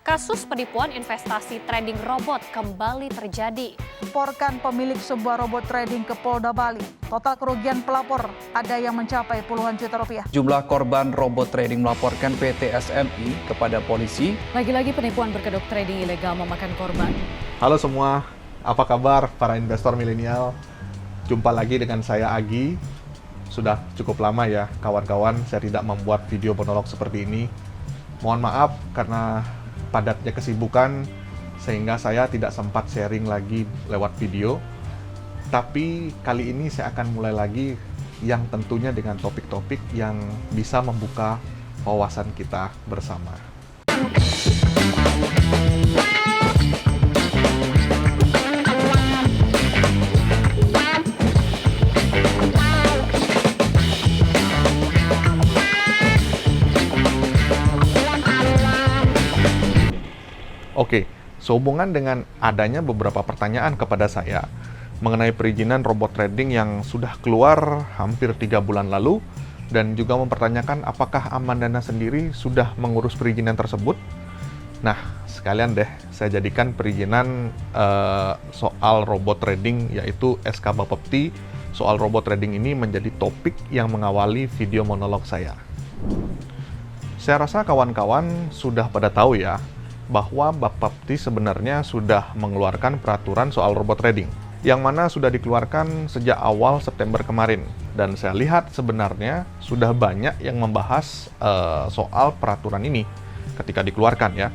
Kasus penipuan investasi trading robot kembali terjadi. Laporkan pemilik sebuah robot trading ke Polda Bali. Total kerugian pelapor ada yang mencapai puluhan juta rupiah. Jumlah korban robot trading melaporkan PT SMI kepada polisi. Lagi-lagi penipuan berkedok trading ilegal memakan korban. Halo semua, apa kabar para investor milenial? Jumpa lagi dengan saya Agi. Sudah cukup lama ya kawan-kawan saya tidak membuat video monolog seperti ini. Mohon maaf karena padatnya kesibukan sehingga saya tidak sempat sharing lagi lewat video. Tapi kali ini saya akan mulai lagi yang tentunya dengan topik-topik yang bisa membuka wawasan kita bersama. Oke, sehubungan dengan adanya beberapa pertanyaan kepada saya mengenai perizinan robot trading yang sudah keluar hampir 3 bulan lalu dan juga mempertanyakan apakah Amandana sendiri sudah mengurus perizinan tersebut. Nah, sekalian deh saya jadikan perizinan soal robot trading yaitu SK Bapepti soal robot trading ini menjadi topik yang mengawali video monolog saya. Saya rasa kawan-kawan sudah pada tahu ya bahwa Bapepti sebenarnya sudah mengeluarkan peraturan soal robot trading yang mana sudah dikeluarkan sejak awal September kemarin, dan saya lihat sebenarnya sudah banyak yang membahas soal peraturan ini ketika dikeluarkan ya.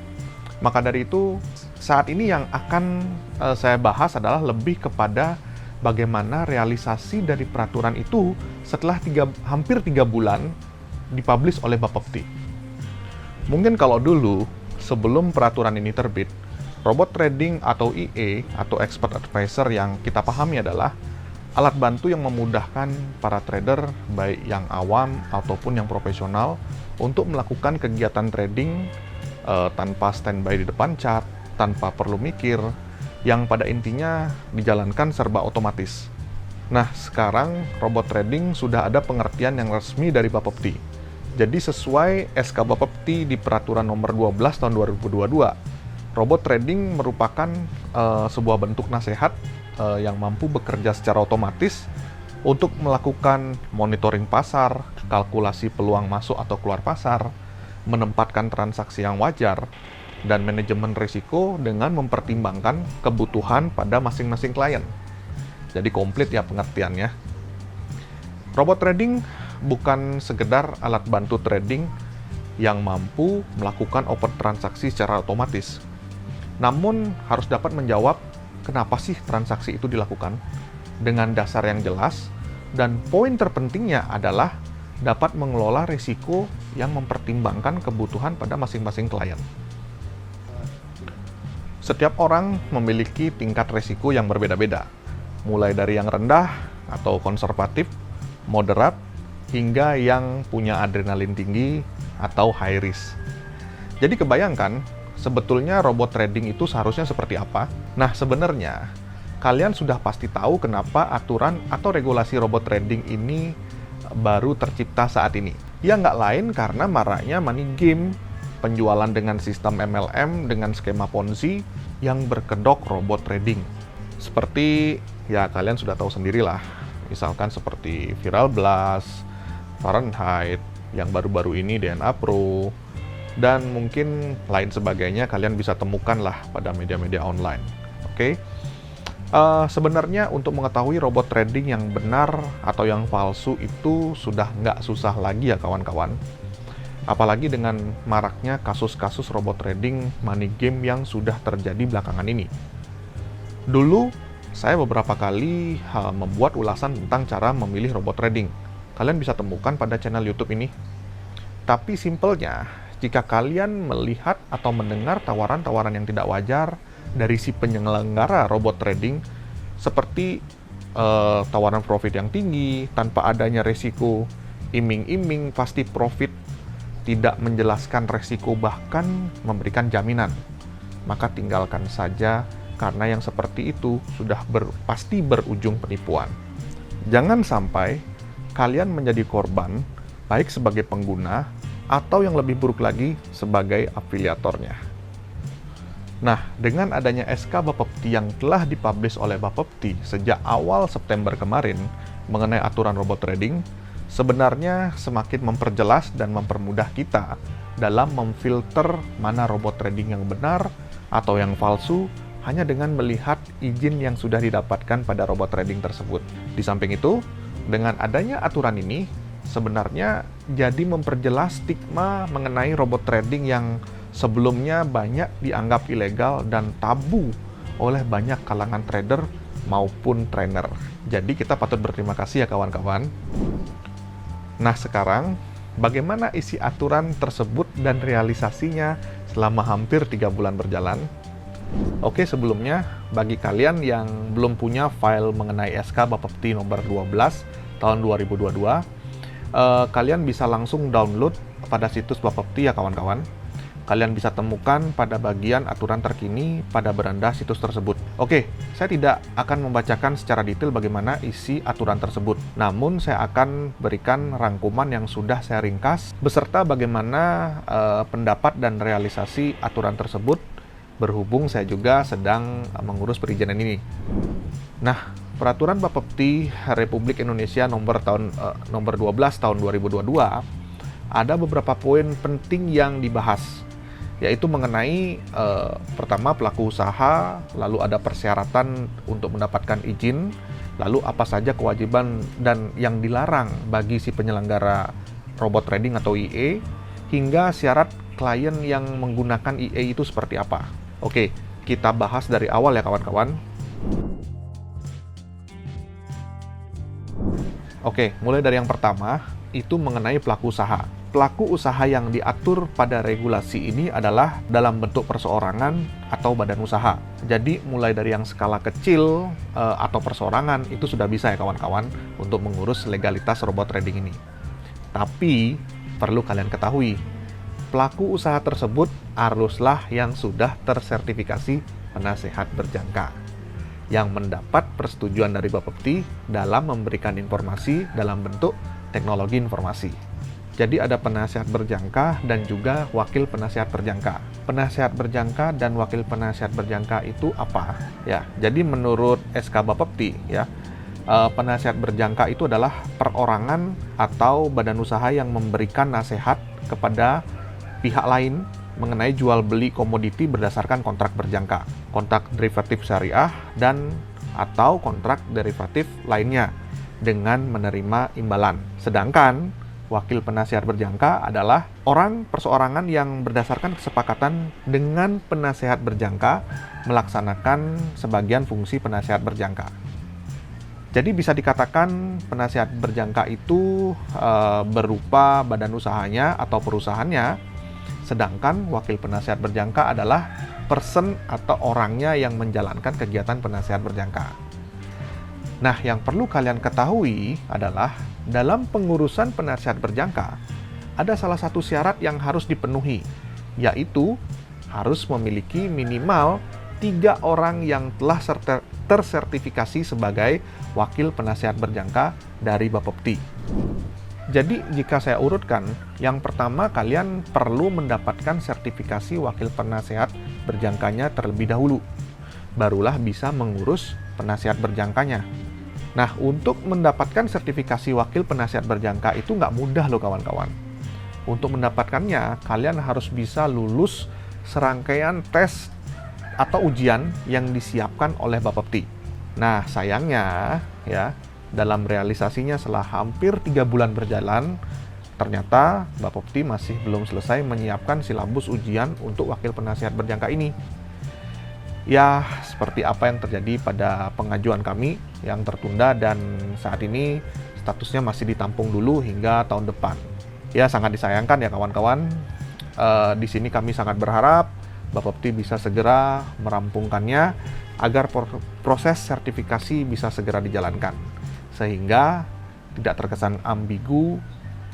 Maka dari itu saat ini yang akan saya bahas adalah lebih kepada bagaimana realisasi dari peraturan itu setelah hampir 3 bulan dipublish oleh Bapepti. Mungkin kalau dulu sebelum peraturan ini terbit, robot trading atau EA atau expert advisor yang kita pahami adalah alat bantu yang memudahkan para trader baik yang awam ataupun yang profesional untuk melakukan kegiatan trading tanpa standby di depan chart, tanpa perlu mikir, yang pada intinya dijalankan serba otomatis. Nah, sekarang robot trading sudah ada pengertian yang resmi dari Bapepti. Jadi sesuai SK Bapepti di Peraturan Nomor 12 Tahun 2022, robot trading merupakan sebuah bentuk nasihat yang mampu bekerja secara otomatis untuk melakukan monitoring pasar, kalkulasi peluang masuk atau keluar pasar, menempatkan transaksi yang wajar, dan manajemen risiko dengan mempertimbangkan kebutuhan pada masing-masing klien. Jadi komplit ya pengertiannya. Robot trading bukan sekedar alat bantu trading yang mampu melakukan open transaksi secara otomatis. Namun harus dapat menjawab kenapa sih transaksi itu dilakukan dengan dasar yang jelas, dan poin terpentingnya adalah dapat mengelola risiko yang mempertimbangkan kebutuhan pada masing-masing klien. Setiap orang memiliki tingkat risiko yang berbeda-beda, mulai dari yang rendah atau konservatif, moderat, hingga yang punya adrenalin tinggi atau high risk. Jadi kebayangkan, sebetulnya robot trading itu seharusnya seperti apa? Nah, sebenarnya kalian sudah pasti tahu kenapa aturan atau regulasi robot trading ini baru tercipta saat ini. Ya nggak lain karena maraknya money game, penjualan dengan sistem MLM dengan skema Ponzi yang berkedok robot trading. Seperti, ya kalian sudah tahu sendirilah, misalkan seperti Viral Blast, Fahrenheit, yang baru-baru ini DNA Pro, dan mungkin lain sebagainya kalian bisa temukan lah pada media-media online. Oke? Sebenarnya untuk mengetahui robot trading yang benar atau yang palsu itu sudah nggak susah lagi ya kawan-kawan. Apalagi dengan maraknya kasus-kasus robot trading money game yang sudah terjadi belakangan ini. Dulu, saya beberapa kali membuat ulasan tentang cara memilih robot trading. Kalian bisa temukan pada channel YouTube ini. Tapi simpelnya, jika kalian melihat atau mendengar tawaran-tawaran yang tidak wajar dari si penyelenggara robot trading, seperti tawaran profit yang tinggi, tanpa adanya risiko, iming-iming pasti profit, tidak menjelaskan risiko bahkan memberikan jaminan, maka tinggalkan saja karena yang seperti itu sudah pasti berujung penipuan. Jangan sampai kalian menjadi korban, baik sebagai pengguna atau yang lebih buruk lagi sebagai afiliatornya. Nah, dengan adanya SK Bapepti yang telah dipublish oleh Bapepti sejak awal September kemarin mengenai aturan robot trading, sebenarnya semakin memperjelas dan mempermudah kita dalam memfilter mana robot trading yang benar atau yang palsu hanya dengan melihat izin yang sudah didapatkan pada robot trading tersebut. Di samping itu, dengan adanya aturan ini, sebenarnya jadi memperjelas stigma mengenai robot trading yang sebelumnya banyak dianggap ilegal dan tabu oleh banyak kalangan trader maupun trainer. Jadi kita patut berterima kasih ya kawan-kawan. Nah sekarang, bagaimana isi aturan tersebut dan realisasinya selama hampir 3 bulan berjalan? Oke, sebelumnya, bagi kalian yang belum punya file mengenai SK Bapepti nomor 12 tahun 2022, kalian bisa langsung download pada situs Bapepti ya kawan-kawan. Kalian bisa temukan pada bagian aturan terkini pada beranda situs tersebut. Oke, saya tidak akan membacakan secara detail bagaimana isi aturan tersebut. Namun, saya akan berikan rangkuman yang sudah saya ringkas, beserta bagaimana pendapat dan realisasi aturan tersebut, berhubung saya juga sedang mengurus perizinan ini. Nah, Peraturan Bapepti Republik Indonesia nomor 12 tahun 2022 ada beberapa poin penting yang dibahas, yaitu mengenai pertama pelaku usaha, lalu ada persyaratan untuk mendapatkan izin, lalu apa saja kewajiban dan yang dilarang bagi si penyelenggara robot trading atau IE, hingga syarat klien yang menggunakan IE itu seperti apa. Oke, kita bahas dari awal ya kawan-kawan. Oke, mulai dari yang pertama, itu mengenai pelaku usaha. Pelaku usaha yang diatur pada regulasi ini adalah dalam bentuk perseorangan atau badan usaha. Jadi, mulai dari yang skala kecil atau perseorangan, itu sudah bisa ya kawan-kawan untuk mengurus legalitas robot trading ini. Tapi, perlu kalian ketahui, pelaku usaha tersebut haruslah yang sudah tersertifikasi penasehat berjangka, yang mendapat persetujuan dari Bapepti dalam memberikan informasi dalam bentuk teknologi informasi. Jadi ada penasehat berjangka dan juga wakil penasehat berjangka. Penasehat berjangka dan wakil penasehat berjangka itu apa? Ya, jadi menurut SK Bapepti ya, penasehat berjangka itu adalah perorangan atau badan usaha yang memberikan nasihat kepada pihak lain mengenai jual beli komoditi berdasarkan kontrak berjangka, kontrak derivatif syariah, dan atau kontrak derivatif lainnya dengan menerima imbalan. Sedangkan wakil penasihat berjangka adalah orang perseorangan yang berdasarkan kesepakatan dengan penasihat berjangka melaksanakan sebagian fungsi penasihat berjangka. Jadi bisa dikatakan penasihat berjangka itu berupa badan usahanya atau perusahaannya, sedangkan wakil penasihat berjangka adalah person atau orangnya yang menjalankan kegiatan penasihat berjangka. Nah, yang perlu kalian ketahui adalah dalam pengurusan penasihat berjangka, ada salah satu syarat yang harus dipenuhi, yaitu harus memiliki minimal 3 orang yang telah tersertifikasi sebagai wakil penasihat berjangka dari Bapepti. Jadi, jika saya urutkan, yang pertama kalian perlu mendapatkan sertifikasi wakil penasehat berjangkanya terlebih dahulu. Barulah bisa mengurus penasehat berjangkanya. Nah, untuk mendapatkan sertifikasi wakil penasehat berjangka itu nggak mudah loh kawan-kawan. Untuk mendapatkannya, kalian harus bisa lulus serangkaian tes atau ujian yang disiapkan oleh Bapepti. Nah, sayangnya ya, dalam realisasinya setelah hampir 3 bulan berjalan, ternyata Bapepti masih belum selesai menyiapkan silabus ujian untuk wakil penasihat berjangka ini. Ya, seperti apa yang terjadi pada pengajuan kami yang tertunda dan saat ini statusnya masih ditampung dulu hingga tahun depan. Ya, sangat disayangkan ya kawan-kawan. Di sini kami sangat berharap Bapepti bisa segera merampungkannya agar proses sertifikasi bisa segera dijalankan, sehingga tidak terkesan ambigu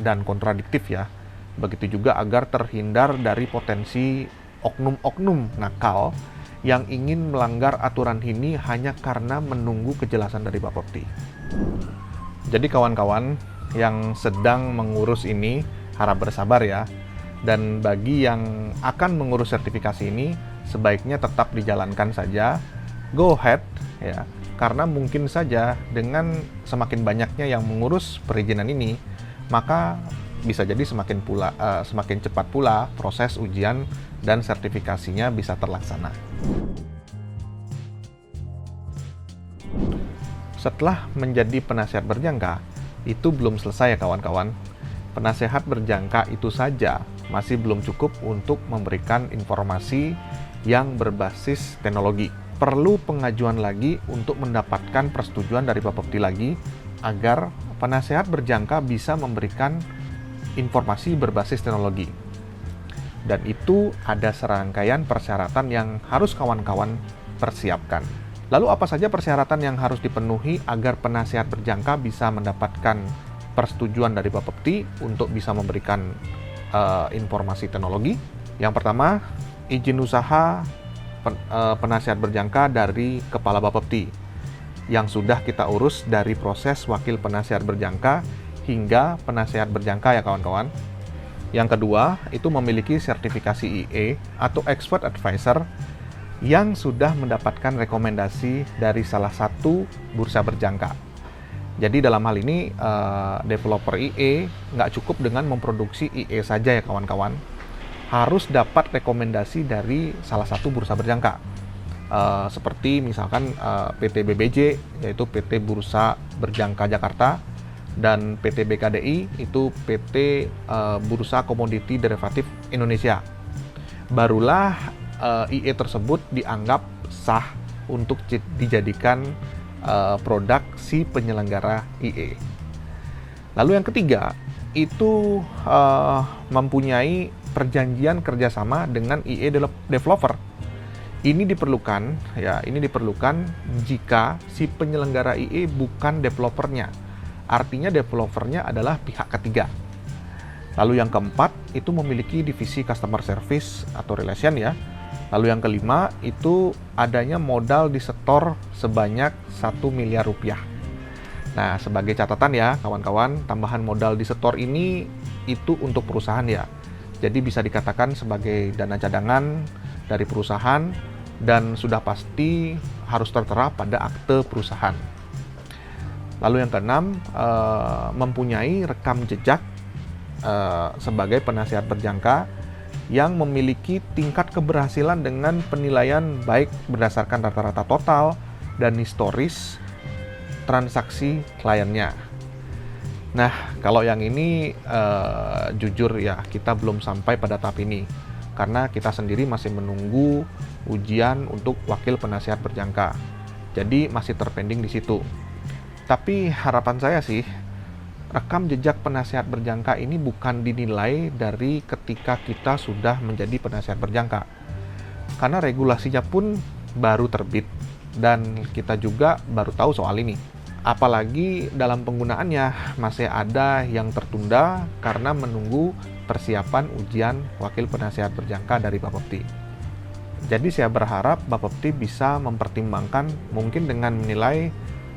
dan kontradiktif ya. Begitu juga agar terhindar dari potensi oknum-oknum nakal yang ingin melanggar aturan ini hanya karena menunggu kejelasan dari Bapepti. Jadi kawan-kawan yang sedang mengurus ini harap bersabar ya. Dan bagi yang akan mengurus sertifikasi ini, sebaiknya tetap dijalankan saja, go ahead ya. Karena mungkin saja dengan semakin banyaknya yang mengurus perizinan ini, maka bisa jadi semakin cepat pula proses ujian dan sertifikasinya bisa terlaksana. Setelah menjadi penasihat berjangka, itu belum selesai ya kawan-kawan. Penasihat berjangka itu saja masih belum cukup untuk memberikan informasi yang berbasis teknologi. Perlu pengajuan lagi untuk mendapatkan persetujuan dari Bapepti lagi agar penasihat berjangka bisa memberikan informasi berbasis teknologi. Dan itu ada serangkaian persyaratan yang harus kawan-kawan persiapkan. Lalu apa saja persyaratan yang harus dipenuhi agar penasihat berjangka bisa mendapatkan persetujuan dari Bapepti untuk bisa memberikan informasi teknologi? Yang pertama, izin usaha penasihat berjangka dari Kepala Bapepti yang sudah kita urus dari proses wakil penasihat berjangka hingga penasihat berjangka ya kawan-kawan. Yang kedua, itu memiliki sertifikasi IE atau Expert Advisor yang sudah mendapatkan rekomendasi dari salah satu bursa berjangka. Jadi dalam hal ini, developer IE nggak cukup dengan memproduksi IE saja ya kawan-kawan. Harus dapat rekomendasi dari salah satu bursa berjangka. Seperti misalkan PT BBJ, yaitu PT Bursa Berjangka Jakarta, dan PT BKDI, itu PT Bursa Komoditi Derivatif Indonesia. Barulah IE tersebut dianggap sah untuk dijadikan produk si penyelenggara IE. Lalu yang ketiga, itu mempunyai perjanjian kerjasama dengan IE developer. Ini diperlukan jika si penyelenggara IE bukan developernya. Artinya developernya adalah pihak ketiga. Lalu yang keempat, itu memiliki divisi customer service atau relation ya. Lalu yang kelima, itu adanya modal disetor sebanyak 1 miliar rupiah. Nah, sebagai catatan ya kawan-kawan, tambahan modal disetor ini itu untuk perusahaan ya. Jadi bisa dikatakan sebagai dana cadangan dari perusahaan dan sudah pasti harus tertera pada akte perusahaan. Lalu yang keenam, mempunyai rekam jejak sebagai penasihat berjangka yang memiliki tingkat keberhasilan dengan penilaian baik berdasarkan rata-rata total dan historis transaksi kliennya. Nah, kalau yang ini jujur ya, kita belum sampai pada tahap ini karena kita sendiri masih menunggu ujian untuk wakil penasihat berjangka. Jadi masih terpending di situ. Tapi harapan saya sih, rekam jejak penasihat berjangka ini bukan dinilai dari ketika kita sudah menjadi penasihat berjangka. Karena regulasinya pun baru terbit dan kita juga baru tahu soal ini. Apalagi dalam penggunaannya masih ada yang tertunda karena menunggu persiapan ujian wakil penasihat berjangka dari Bapepti. Jadi saya berharap Bapepti bisa mempertimbangkan mungkin dengan menilai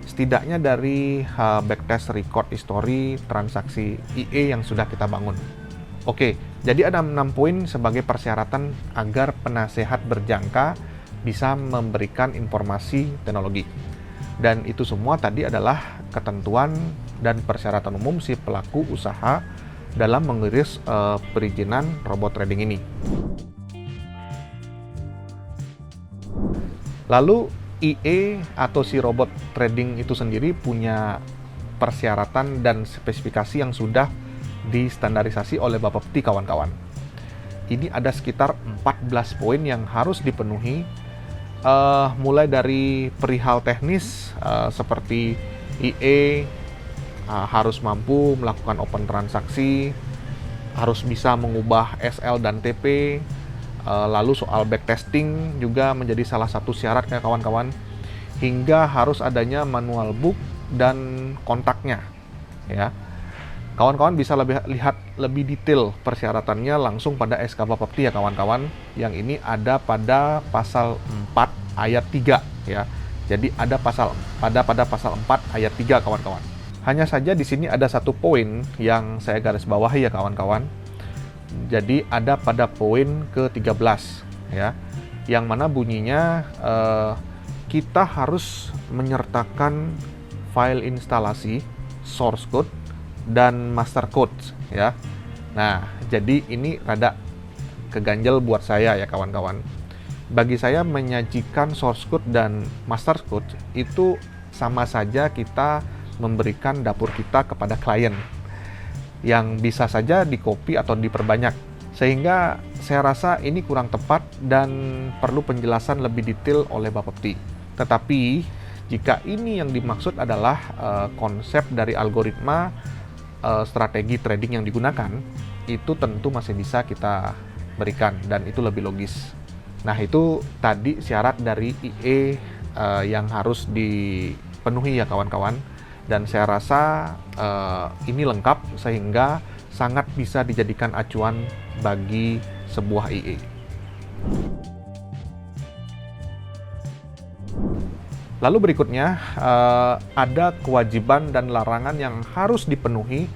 setidaknya dari backtest record history transaksi IE yang sudah kita bangun. Oke, jadi ada 6 poin sebagai persyaratan agar penasehat berjangka bisa memberikan informasi teknologi. Dan itu semua tadi adalah ketentuan dan persyaratan umum si pelaku usaha dalam mengiris perizinan robot trading ini. Lalu IE atau si robot trading itu sendiri punya persyaratan dan spesifikasi yang sudah distandarisasi oleh Bapepti kawan-kawan. Ini ada sekitar 14 poin yang harus dipenuhi, mulai dari perihal teknis seperti IE harus mampu melakukan open transaksi, harus bisa mengubah SL dan TP. Lalu soal backtesting juga menjadi salah satu syarat ya kawan-kawan, hingga harus adanya manual book dan kontaknya ya. Kawan-kawan bisa lihat lebih detail persyaratannya langsung pada SK Bapepti ya kawan-kawan, yang ini ada pada pasal 4 ayat 3 ya. Jadi ada pada pasal 4 ayat 3 kawan-kawan. Hanya saja di sini ada satu poin yang saya garis bawahi ya kawan-kawan. Jadi ada pada poin ke-13 ya. yang mana bunyinya kita harus menyertakan file instalasi, source code, dan master code ya. Nah, jadi ini rada keganjel buat saya ya kawan-kawan. Bagi saya menyajikan source code dan master code itu sama saja kita memberikan dapur kita kepada klien yang bisa saja di-copy atau diperbanyak. Sehingga saya rasa ini kurang tepat dan perlu penjelasan lebih detail oleh Bapepti. Tetapi jika ini yang dimaksud adalah konsep dari algoritma strategi trading yang digunakan, itu tentu masih bisa kita berikan dan itu lebih logis. Nah, itu tadi syarat dari IE yang harus dipenuhi ya kawan-kawan, dan saya rasa ini lengkap sehingga sangat bisa dijadikan acuan bagi sebuah IE. Lalu berikutnya ada kewajiban dan larangan yang harus dipenuhi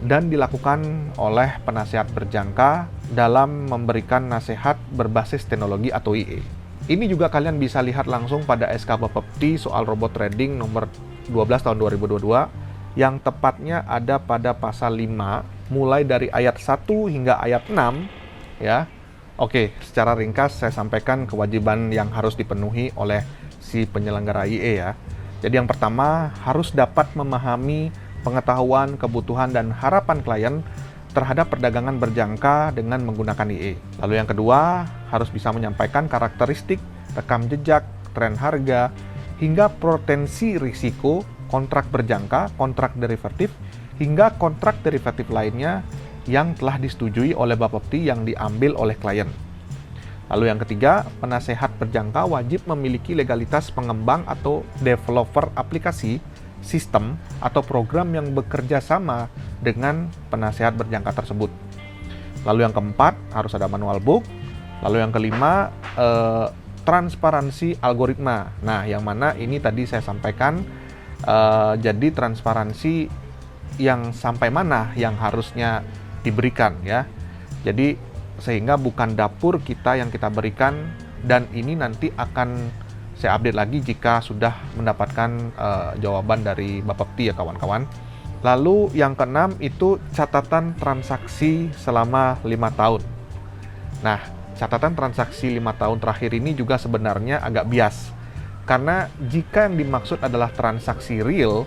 dan dilakukan oleh penasihat berjangka dalam memberikan nasihat berbasis teknologi atau IE. Ini juga kalian bisa lihat langsung pada SK Bapepti soal robot trading nomor 12 tahun 2022 yang tepatnya ada pada pasal 5 mulai dari ayat 1 hingga ayat 6 ya. Oke, secara ringkas saya sampaikan kewajiban yang harus dipenuhi oleh si penyelenggara IE ya. Jadi yang pertama harus dapat memahami pengetahuan, kebutuhan, dan harapan klien terhadap perdagangan berjangka dengan menggunakan IE. Lalu yang kedua, harus bisa menyampaikan karakteristik, rekam jejak, tren harga, hingga potensi risiko kontrak berjangka, kontrak derivatif, hingga kontrak derivatif lainnya yang telah disetujui oleh Bapepti yang diambil oleh klien. Lalu yang ketiga, penasehat berjangka wajib memiliki legalitas pengembang atau developer aplikasi, sistem, atau program yang bekerja sama dengan penasehat berjangka tersebut. Lalu yang keempat, harus ada manual book. Lalu yang kelima, transparansi algoritma. Nah, yang mana ini tadi saya sampaikan, jadi transparansi yang sampai mana yang harusnya diberikan ya. Jadi sehingga bukan dapur kita yang kita berikan, dan ini nanti akan saya update lagi jika sudah mendapatkan jawaban dari Bapepti ya kawan-kawan. Lalu yang keenam itu catatan transaksi selama 5 tahun. Nah, catatan transaksi 5 tahun terakhir ini juga sebenarnya agak bias. Karena jika yang dimaksud adalah transaksi real,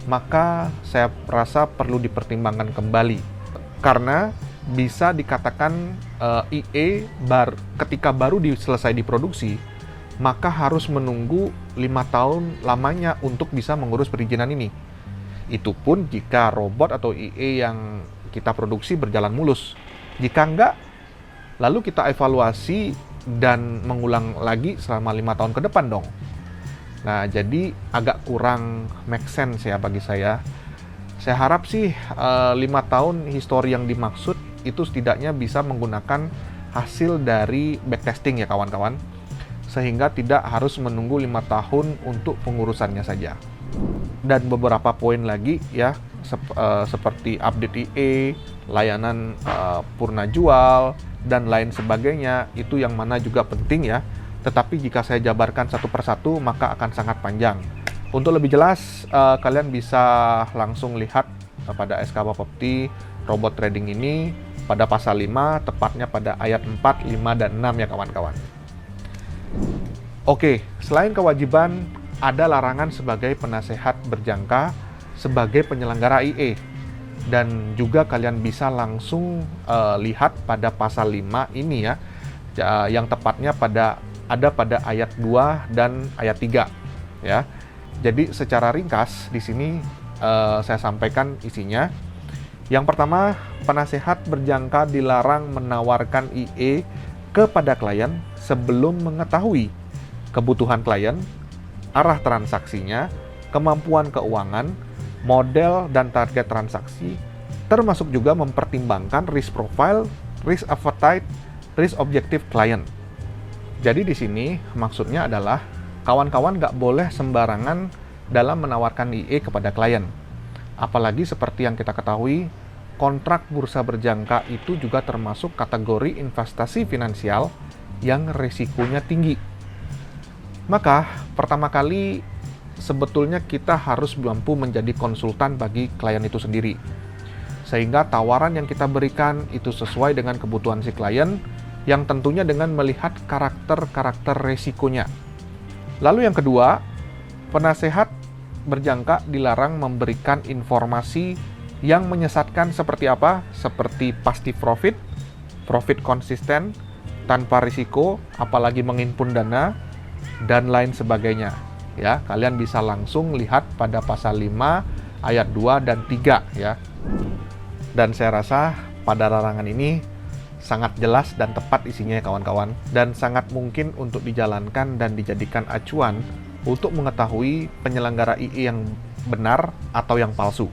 maka saya rasa perlu dipertimbangkan kembali. Karena bisa dikatakan IE ketika baru selesai diproduksi, maka harus menunggu 5 tahun lamanya untuk bisa mengurus perizinan ini. Itu pun jika robot atau IE yang kita produksi berjalan mulus. Jika enggak, lalu kita evaluasi dan mengulang lagi selama 5 tahun ke depan dong. Nah, jadi agak kurang make sense ya bagi saya. Saya harap sih 5 tahun histori yang dimaksud itu setidaknya bisa menggunakan hasil dari backtesting ya kawan-kawan, sehingga tidak harus menunggu 5 tahun untuk pengurusannya saja. Dan beberapa poin lagi ya, seperti update IE, layanan purna jual, dan lain sebagainya, itu yang mana juga penting ya. Tetapi jika saya jabarkan satu persatu, maka akan sangat panjang. Untuk lebih jelas, kalian bisa langsung lihat pada SK Bapepti robot trading ini pada pasal 5, tepatnya pada ayat 4, 5, dan 6 ya kawan-kawan. Oke, selain kewajiban, ada larangan sebagai penasehat berjangka sebagai penyelenggara IE. Dan juga kalian bisa langsung lihat pada pasal 5 ini ya, yang tepatnya ada pada ayat 2 dan ayat 3 ya. Jadi secara ringkas di sini saya sampaikan isinya. Yang pertama, penasehat berjangka dilarang menawarkan IE kepada klien sebelum mengetahui kebutuhan klien, arah transaksinya, kemampuan keuangan, model dan target transaksi, termasuk juga mempertimbangkan risk profile, risk appetite, risk objective klien. Jadi di sini maksudnya adalah kawan-kawan nggak boleh sembarangan dalam menawarkan IE kepada klien. Apalagi seperti yang kita ketahui, kontrak bursa berjangka itu juga termasuk kategori investasi finansial yang risikonya tinggi. Maka, pertama kali sebetulnya kita harus mampu menjadi konsultan bagi klien itu sendiri. Sehingga tawaran yang kita berikan itu sesuai dengan kebutuhan si klien, yang tentunya dengan melihat karakter-karakter resikonya. Lalu yang kedua, penasehat berjangka dilarang memberikan informasi yang menyesatkan seperti apa? Seperti pasti profit konsisten, tanpa risiko, apalagi menghimpun dana, dan lain sebagainya. Ya, kalian bisa langsung lihat pada pasal 5 ayat 2 dan 3 ya. Dan saya rasa pada larangan ini sangat jelas dan tepat isinya ya kawan-kawan, dan sangat mungkin untuk dijalankan dan dijadikan acuan untuk mengetahui penyelenggara IE yang benar atau yang palsu.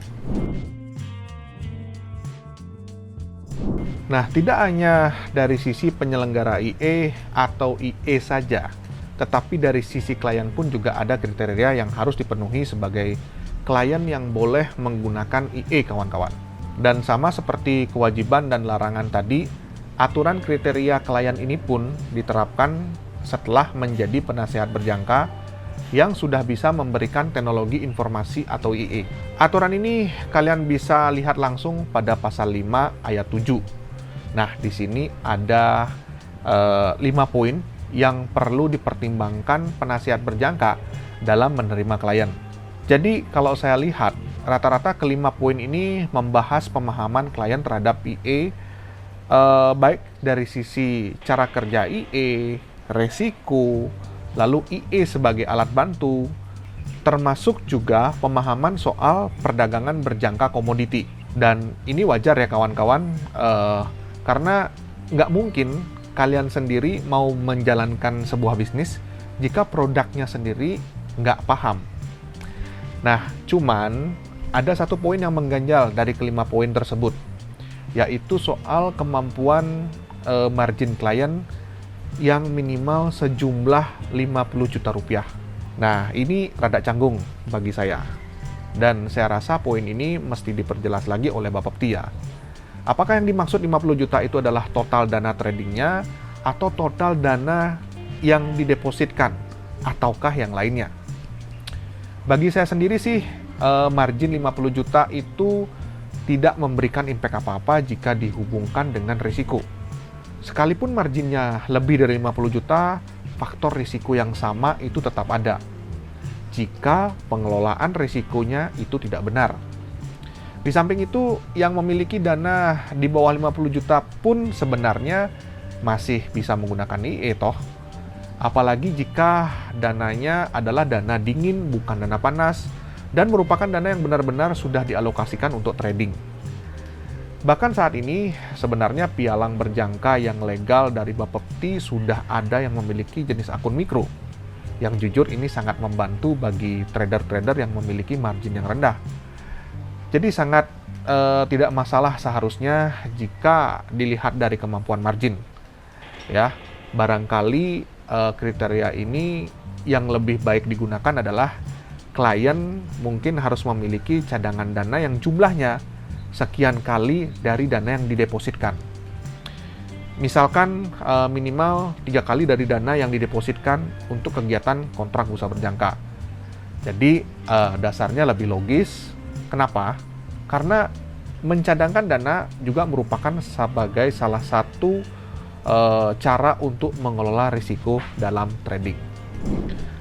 Nah, tidak hanya dari sisi penyelenggara IE atau IE saja, tetapi dari sisi klien pun juga ada kriteria yang harus dipenuhi sebagai klien yang boleh menggunakan IE, kawan-kawan. Dan sama seperti kewajiban dan larangan tadi, aturan kriteria klien ini pun diterapkan setelah menjadi penasehat berjangka yang sudah bisa memberikan teknologi informasi atau IE. Aturan ini kalian bisa lihat langsung pada pasal 5 ayat 7. Nah, di sini ada 5 poin yang perlu dipertimbangkan penasehat berjangka dalam menerima klien. Jadi, kalau saya lihat, rata-rata kelima poin ini membahas pemahaman klien terhadap IE, baik dari sisi cara kerja IE, resiko, lalu IE sebagai alat bantu, termasuk juga pemahaman soal perdagangan berjangka komoditi. Dan ini wajar ya kawan-kawan, karena nggak mungkin kalian sendiri mau menjalankan sebuah bisnis jika produknya sendiri nggak paham. Nah, cuman ada satu poin yang mengganjal dari kelima poin tersebut, yaitu soal kemampuan margin klien yang minimal sejumlah 50 juta rupiah. Nah, ini rada canggung bagi saya. Dan saya rasa poin ini mesti diperjelas lagi oleh Bapak Tia. Apakah yang dimaksud 50 juta itu adalah total dana tradingnya atau total dana yang didepositkan ataukah yang lainnya? Bagi saya sendiri sih, margin 50 juta itu tidak memberikan impact apa-apa jika dihubungkan dengan risiko. Sekalipun marginnya lebih dari 50 juta, faktor risiko yang sama itu tetap ada jika pengelolaan risikonya itu tidak benar. Di samping itu, yang memiliki dana di bawah 50 juta pun sebenarnya masih bisa menggunakan IE toh. Apalagi jika dananya adalah dana dingin, bukan dana panas, dan merupakan dana yang benar-benar sudah dialokasikan untuk trading. Bahkan saat ini, sebenarnya pialang berjangka yang legal dari Bapepti sudah ada yang memiliki jenis akun mikro. Yang jujur ini sangat membantu bagi trader-trader yang memiliki margin yang rendah. Jadi sangat tidak masalah seharusnya jika dilihat dari kemampuan margin. Ya, barangkali kriteria ini yang lebih baik digunakan adalah klien mungkin harus memiliki cadangan dana yang jumlahnya sekian kali dari dana yang didepositkan. Misalkan minimal 3 kali dari dana yang didepositkan untuk kegiatan kontrak bursa berjangka. Jadi dasarnya lebih logis. Kenapa? Karena mencadangkan dana juga merupakan sebagai salah satu cara untuk mengelola risiko dalam trading.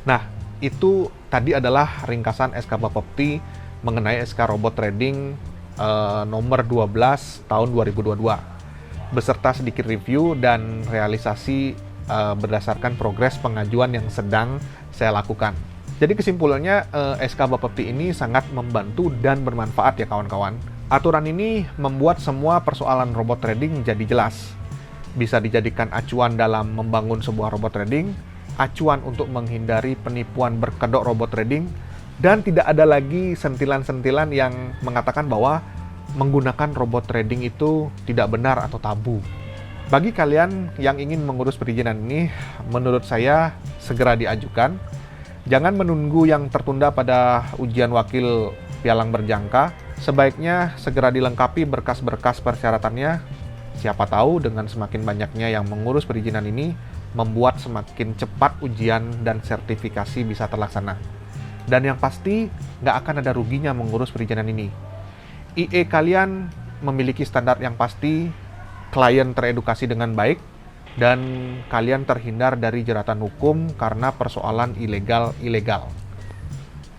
Nah, itu tadi adalah ringkasan SK Bapepti mengenai SK Robot Trading nomor 12 tahun 2022 beserta sedikit review dan realisasi berdasarkan progres pengajuan yang sedang saya lakukan. Jadi kesimpulannya SK Bapepti ini sangat membantu dan bermanfaat ya kawan-kawan. Aturan ini membuat semua persoalan robot trading jadi jelas. Bisa dijadikan acuan dalam membangun sebuah robot trading, acuan untuk menghindari penipuan berkedok robot trading, dan tidak ada lagi sentilan-sentilan yang mengatakan bahwa menggunakan robot trading itu tidak benar atau tabu. Bagi kalian yang ingin mengurus perizinan ini, menurut saya segera diajukan. Jangan menunggu yang tertunda pada ujian wakil pialang berjangka. Sebaiknya segera dilengkapi berkas-berkas persyaratannya. Siapa tahu dengan semakin banyaknya yang mengurus perizinan ini, membuat semakin cepat ujian dan sertifikasi bisa terlaksana. Dan yang pasti, nggak akan ada ruginya mengurus perizinan ini. IE kalian memiliki standar yang pasti, klien teredukasi dengan baik, dan kalian terhindar dari jeratan hukum karena persoalan ilegal.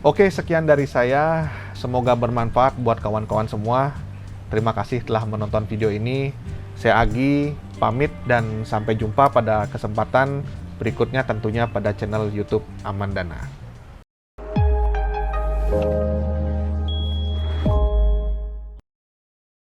Oke, sekian dari saya. Semoga bermanfaat buat kawan-kawan semua. Terima kasih telah menonton video ini. Saya Agi, pamit dan sampai jumpa pada kesempatan berikutnya tentunya pada channel YouTube Amandana.